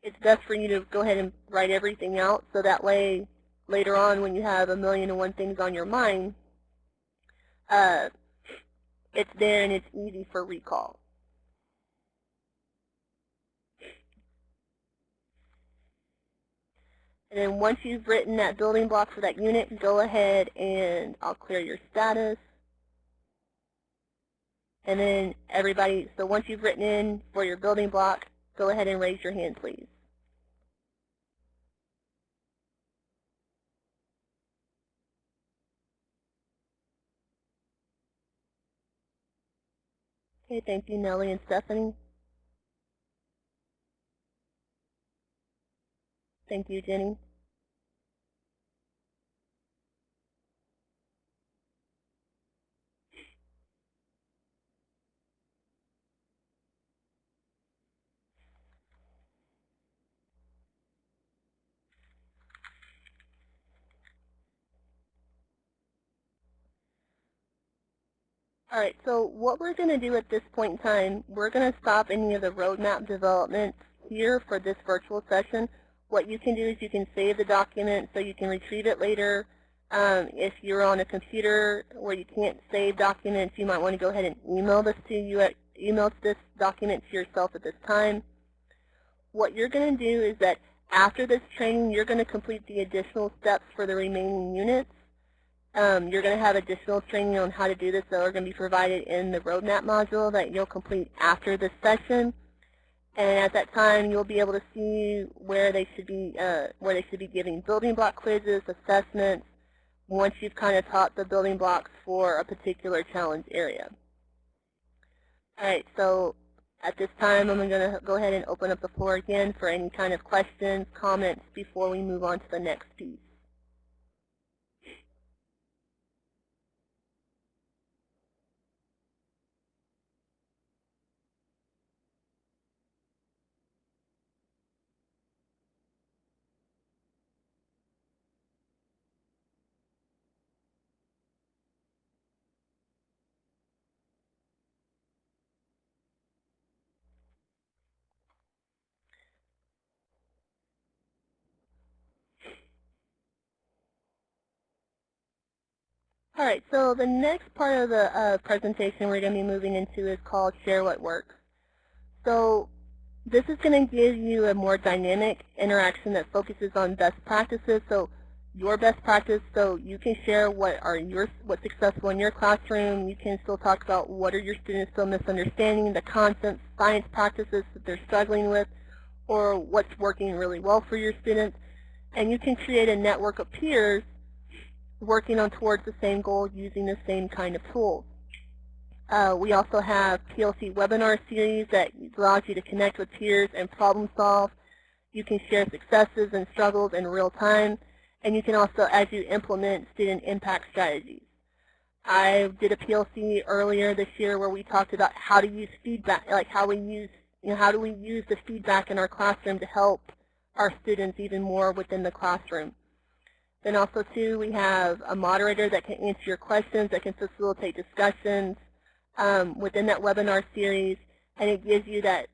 it's best for you to go ahead and write everything out. So that way, later on, when you have 1,000,001 things on your mind, it's there and it's easy for recall. And then once you've written that building block for that unit, go ahead and I'll clear your status. And then everybody, so once you've written in for your building block, go ahead and raise your hand, please. Okay, thank you, Nellie and Stephanie. Thank you, Jenny. All right, so what we're going to do at this point in time, we're going to stop any of the roadmap development here for this virtual session. What you can do is you can save the document so you can retrieve it later. If you're on a computer where you can't save documents, you might want to go ahead and email this document to yourself at this time. What you're going to do is that after this training, you're going to complete the additional steps for the remaining units. You're going to have additional training on how to do this that are going to be provided in the roadmap module that you'll complete after this session. And at that time, you'll be able to see where they should be giving building block quizzes, assessments, once you've kind of taught the building blocks for a particular challenge area. All right, so at this time, I'm going to go ahead and open up the floor again for any kind of questions, comments before we move on to the next piece. All right, so the next part of the presentation we're going to be moving into is called Share What Works. So this is going to give you a more dynamic interaction that focuses on best practices. So your best practice, so you can share what's successful in your classroom. You can still talk about what are your students still misunderstanding, the concepts, science practices that they're struggling with, or what's working really well for your students. And you can create a network of peers working on towards the same goal using the same kind of tools. We also have PLC webinar series that allows you to connect with peers and problem solve. You can share successes and struggles in real time, and you can also, as you implement, student impact strategies. I did a PLC earlier this year where we talked about how to use feedback, like how do we use the feedback in our classroom to help our students even more within the classroom. Then also, too, we have a moderator that can answer your questions, that can facilitate discussions within that webinar series, and it gives you that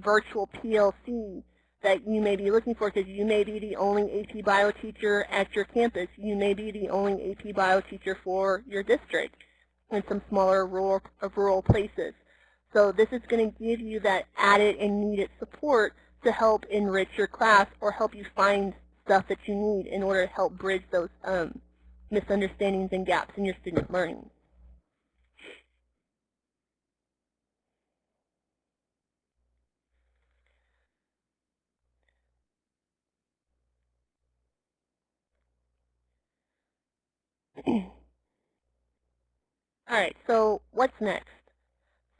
virtual PLC that you may be looking for, because you may be the only AP Bio teacher at your campus. You may be the only AP Bio teacher for your district in some smaller rural places. So this is going to give you that added and needed support to help enrich your class or help you find stuff that you need in order to help bridge those misunderstandings and gaps in your student learning. All right, so what's next?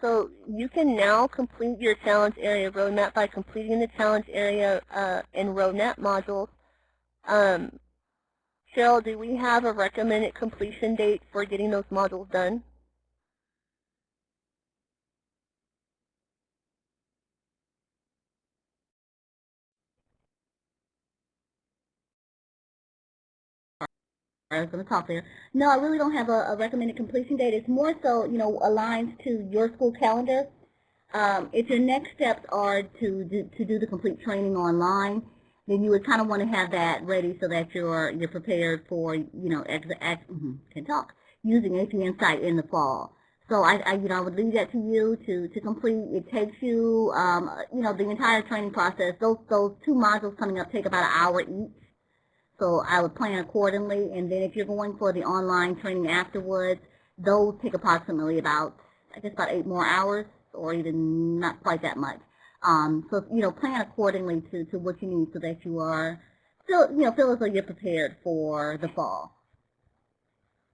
So you can now complete your challenge area roadmap by completing the challenge area and roadmap modules. Cheryl, do we have a recommended completion date for getting those modules done? I was going to talk there. No, I really don't have a recommended completion date. It's more so, aligns to your school calendar. If your next steps are to do the complete training online, then you would kind of want to have that ready so that you're prepared for, can talk, using AP Insight in the fall. So I would leave that to you to complete. It takes you, the entire training process. Those two modules coming up take about an hour each. So I would plan accordingly, and then if you're going for the online training afterwards, those take approximately about 8 more hours, or even not quite that much. So, plan accordingly to what you need so that you are feel as though you're prepared for the fall.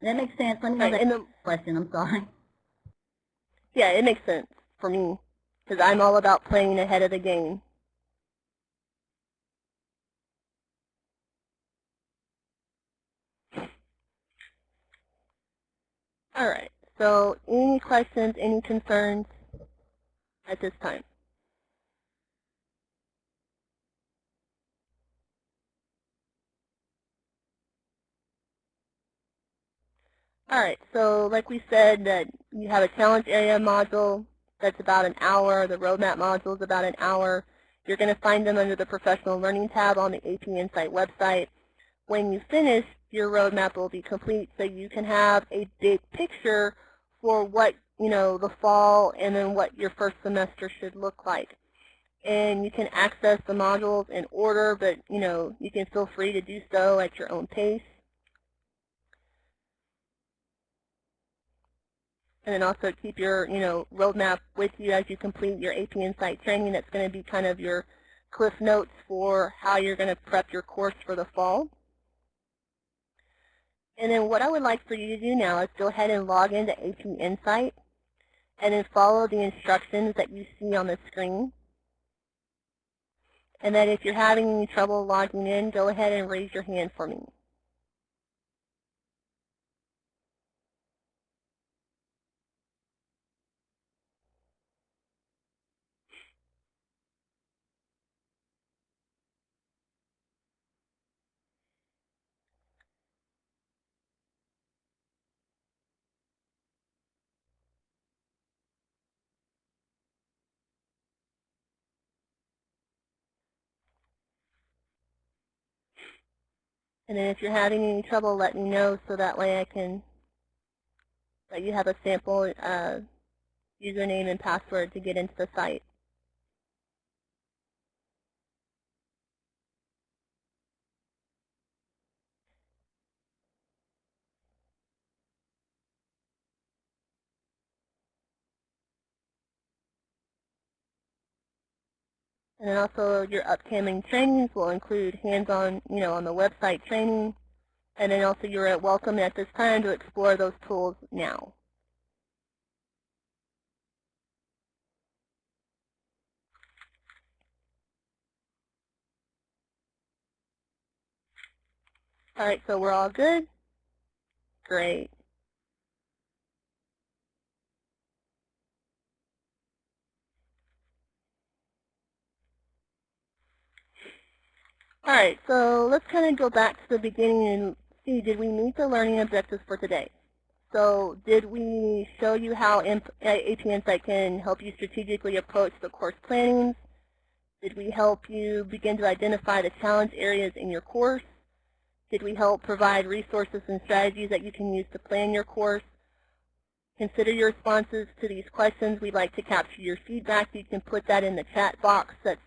That makes sense? Let me know that question. I'm sorry. Yeah, it makes sense for me, because I'm all about playing ahead of the game. All right, so any questions, any concerns at this time? All right, so like we said, that you have a challenge area module that's about an hour. The roadmap module is about an hour. You're going to find them under the professional learning tab on the AP Insight website. When you finish, your roadmap will be complete, so you can have a big picture for what, the fall and then what your first semester should look like. And you can access the modules in order, but, you can feel free to do so at your own pace. And then also keep your, roadmap with you as you complete your AP Insight training. That's going to be kind of your cliff notes for how you're going to prep your course for the fall. And then what I would like for you to do now is go ahead and log into AP Insight and then follow the instructions that you see on the screen. And then if you're having any trouble logging in, go ahead and raise your hand for me. And then if you're having any trouble, let me know so that way I can that you have a sample username and password to get into the site. And then also your upcoming trainings will include hands-on, on the website training. And then also you're welcome at this time to explore those tools now. All right, so we're all good? Great. All right, so let's kind of go back to the beginning and see, did we meet the learning objectives for today? So did we show you how AP Insight can help you strategically approach the course planning? Did we help you begin to identify the challenge areas in your course? Did we help provide resources and strategies that you can use to plan your course? Consider your responses to these questions. We'd like to capture your feedback. You can put that in the chat box that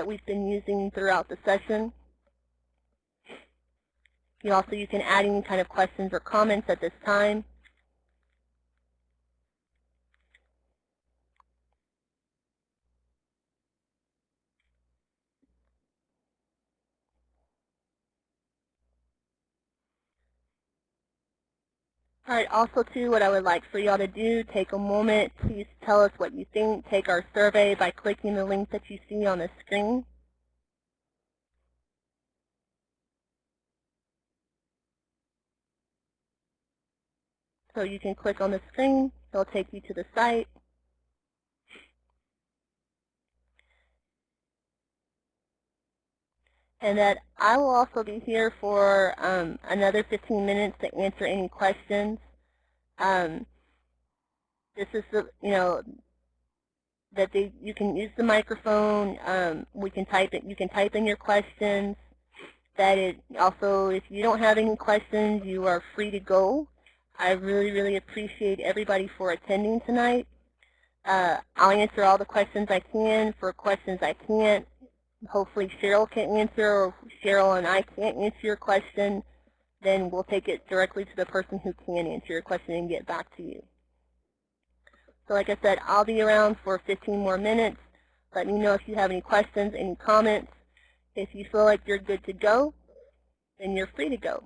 we've been using throughout the session. You can add any kind of questions or comments at this time. All right, also too, what I would like for y'all to do, take a moment, please tell us what you think. Take our survey by clicking the link that you see on the screen. So you can click on the screen, it'll take you to the site. And that I will also be here for another 15 minutes to answer any questions. This is you can use the microphone. We can type it. You can type in your questions. Also, if you don't have any questions, you are free to go. I really, really appreciate everybody for attending tonight. I'll answer all the questions I can. For questions I can't, hopefully Cheryl can answer, or if Cheryl and I can't answer your question, then we'll take it directly to the person who can answer your question and get back to you. So like I said, I'll be around for 15 more minutes. Let me know if you have any questions, any comments. If you feel like you're good to go, then you're free to go.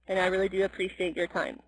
And I really do appreciate your time.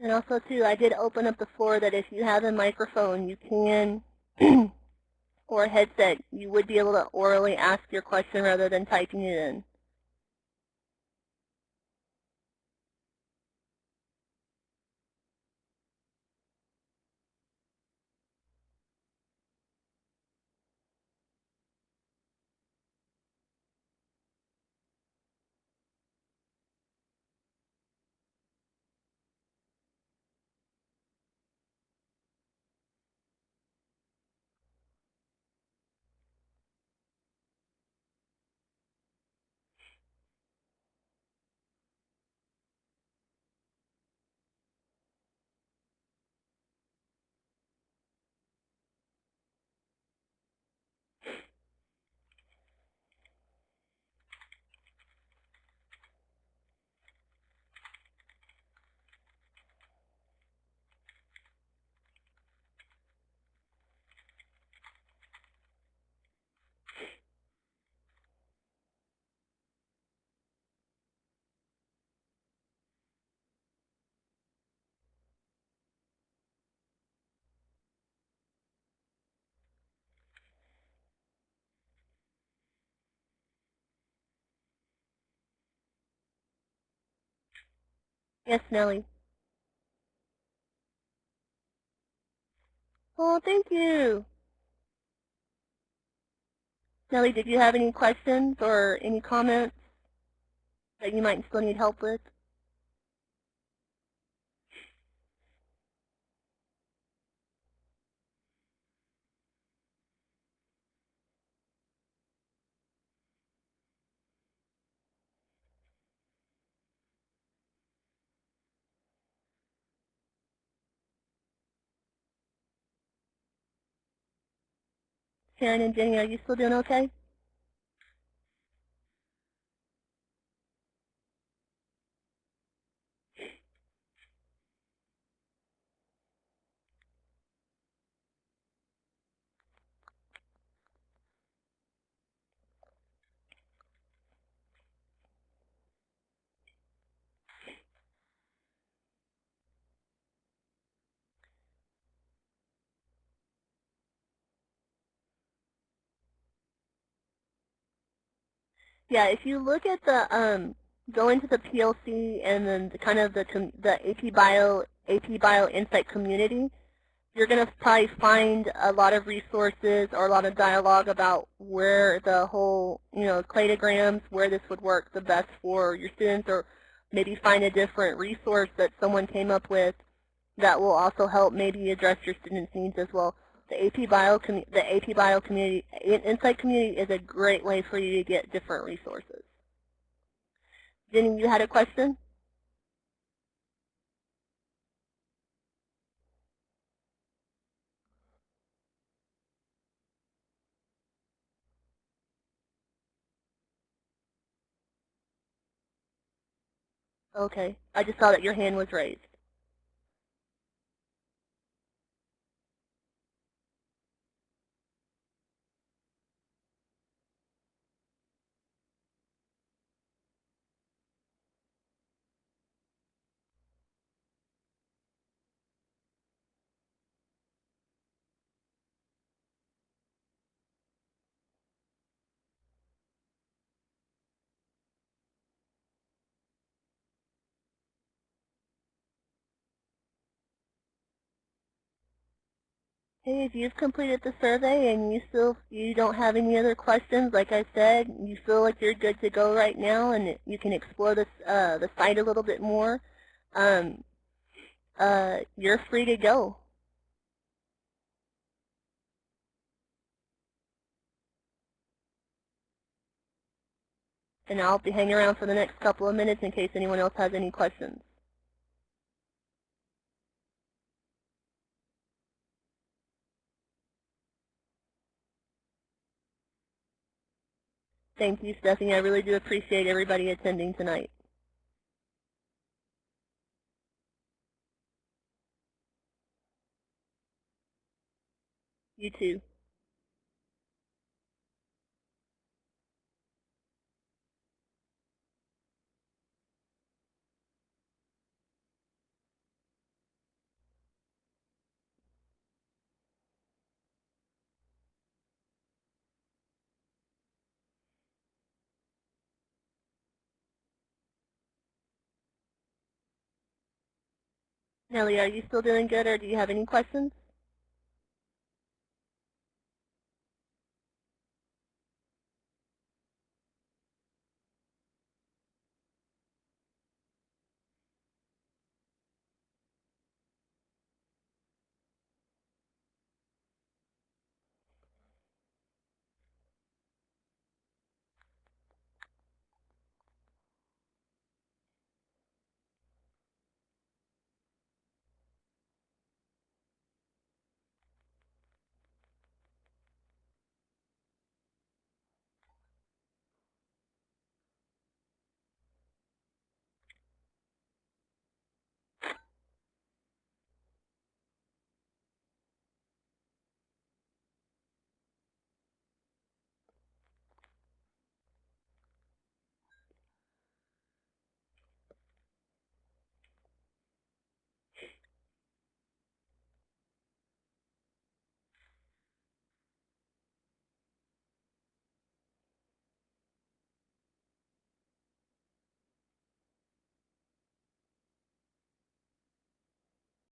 And also, too, I did open up the floor that if you have a microphone, you can, or a headset, you would be able to orally ask your question rather than typing it in. Yes, Nellie. Oh, thank you. Nellie, did you have any questions or any comments that you might still need help with? Sharon and Jenny, are you still doing okay? Yeah, if you look at the go into the PLC and then kind of the AP Bio Insight community, you're going to probably find a lot of resources or a lot of dialogue about where the whole, cladograms, where this would work the best for your students, or maybe find a different resource that someone came up with that will also help maybe address your students' needs as well. The AP Bio community, Insight community is a great way for you to get different resources. Jenny, you had a question? Okay, I just saw that your hand was raised. Hey, if you've completed the survey and you don't have any other questions, like I said, you feel like you're good to go right now, and you can explore the site a little bit more, um, you're free to go. And I'll be hanging around for the next couple of minutes in case anyone else has any questions. Thank you, Stephanie. I really do appreciate everybody attending tonight. You too. Nellie, are you still doing good, or do you have any questions?